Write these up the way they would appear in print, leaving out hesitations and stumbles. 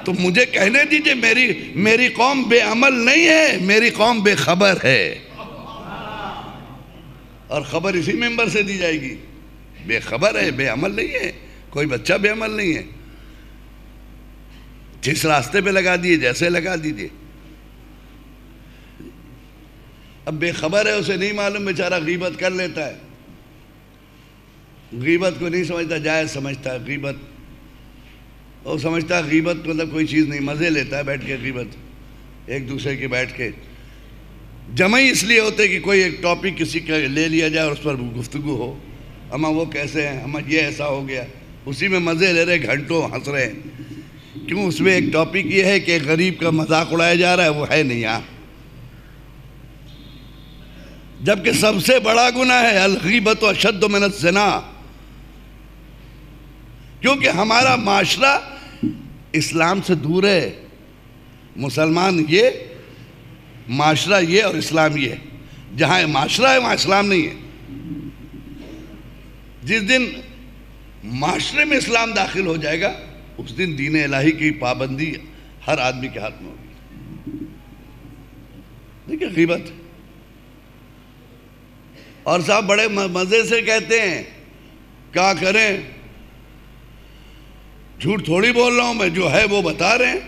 تو مجھے کہنے دیجئے میری قوم بے عمل نہیں ہے، میری قوم بے خبر ہے، اور خبر اسی ممبر سے دی جائے گی۔ بے خبر ہے، بے عمل نہیں ہے، کوئی بچہ بے عمل نہیں ہے، جس راستے پہ لگا دیے جیسے لگا دیجئے۔ اب بے خبر ہے، اسے نہیں معلوم، بیچارہ غیبت کر لیتا ہے، غیبت کو نہیں سمجھتا، جائز سمجھتا ہے غیبت، وہ سمجھتا ہے غیبت مطلب کوئی چیز نہیں، مزے لیتا ہے بیٹھ کے غیبت، ایک دوسرے کے بیٹھ کے جمع ہی اس لیے ہوتے کہ کوئی ایک ٹاپک کسی کا لے لیا جائے اور اس پر گفتگو ہو، اما وہ کیسے ہیں، اما یہ ایسا ہو گیا، اسی میں مزے لے رہے، گھنٹوں ہنس رہے ہیں، کیوں؟ اس میں ایک ٹاپک یہ ہے کہ غریب کا مذاق اڑایا جا رہا ہے، وہ ہے نہیں یہاں، جبکہ سب سے بڑا گناہ ہے الغیبت اشد من الزنا، کیونکہ ہمارا معاشرہ اسلام سے دور ہے، مسلمان یہ، معاشرہ یہ اور اسلام یہ، جہاں معاشرہ ہے وہاں اسلام نہیں ہے۔ جس دن معاشرے میں اسلام داخل ہو جائے گا اس دن دین الہی کی پابندی ہر آدمی کے ہاتھ میں ہوگی۔ دیکھیں غیبت، اور صاحب بڑے مزے سے کہتے ہیں، کیا کریں، جھوٹ تھوڑی بول رہا ہوں میں، جو ہے وہ بتا رہے ہیں۔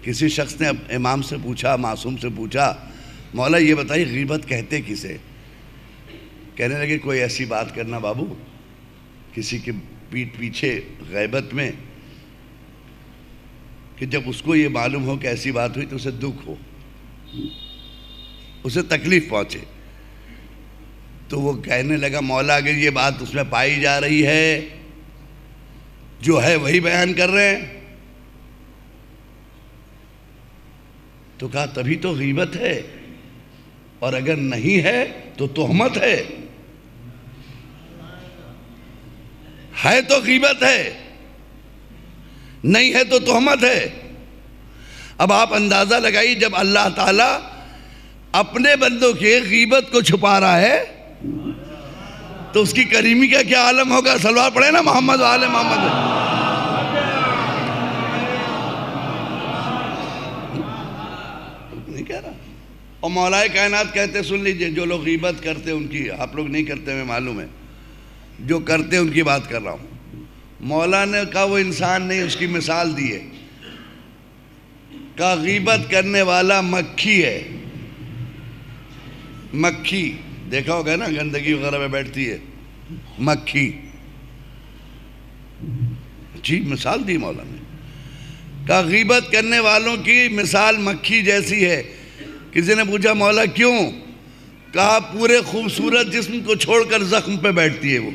کسی شخص نے امام سے پوچھا، معصوم سے پوچھا، مولا یہ بتائیے غیبت کہتے کسے؟ کہنے لگے کوئی ایسی بات کرنا بابو، کسی کے پیٹھ پیچھے غیبت میں، کہ جب اس کو یہ معلوم ہو کہ ایسی بات ہوئی تو اسے دکھ ہو، اسے تکلیف پہنچے۔ تو وہ کہنے لگا مولا اگر یہ بات اس میں پائی جا رہی ہے، جو ہے وہی بیان کر رہے ہیں، تو کہا تبھی تو غیبت ہے، اور اگر نہیں ہے تو تہمت ہے تو غیبت ہے، نہیں ہے تو تہمت ہے۔ اب آپ اندازہ لگائیے جب اللہ تعالیٰ اپنے بندوں کے غیبت کو چھپا رہا ہے تو اس کی کریمی کا کیا عالم ہوگا؟ صلوات پڑھیں نا محمد و آل محمد۔ نہیں کہہ رہا، اور مولائے کائنات کہتے، سن لیجئے، جو لوگ غیبت کرتے ان کی، آپ لوگ نہیں کرتے ہمیں معلوم ہے، جو کرتے ان کی بات کر رہا ہوں، مولا نے کہا وہ انسان نہیں، اس کی مثال دی ہے، کہا غیبت کرنے والا مکھی ہے، مکھی دیکھا ہوگا نا، گندگی وغیرہ میں بیٹھتی ہے مکھی، جی مثال دی مولا نے، کہا غیبت کرنے والوں کی مثال مکھی جیسی ہے۔ کسی نے پوچھا مولا کیوں؟ کہا پورے خوبصورت جسم کو چھوڑ کر زخم پہ بیٹھتی ہے وہ،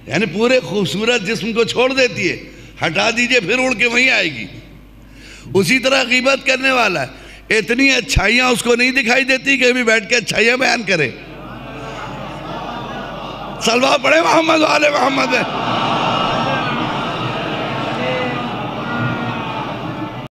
یعنی پورے خوبصورت جسم کو چھوڑ دیتی ہے، ہٹا دیجئے پھر اڑ کے وہیں آئے گی۔ اسی طرح غیبت کرنے والا ہے، اتنی اچھائیاں اس کو نہیں دکھائی دیتی کہ ابھی بیٹھ کے اچھائیاں بیان کرے۔ صلوات پڑھیں محمد و آل محمد۔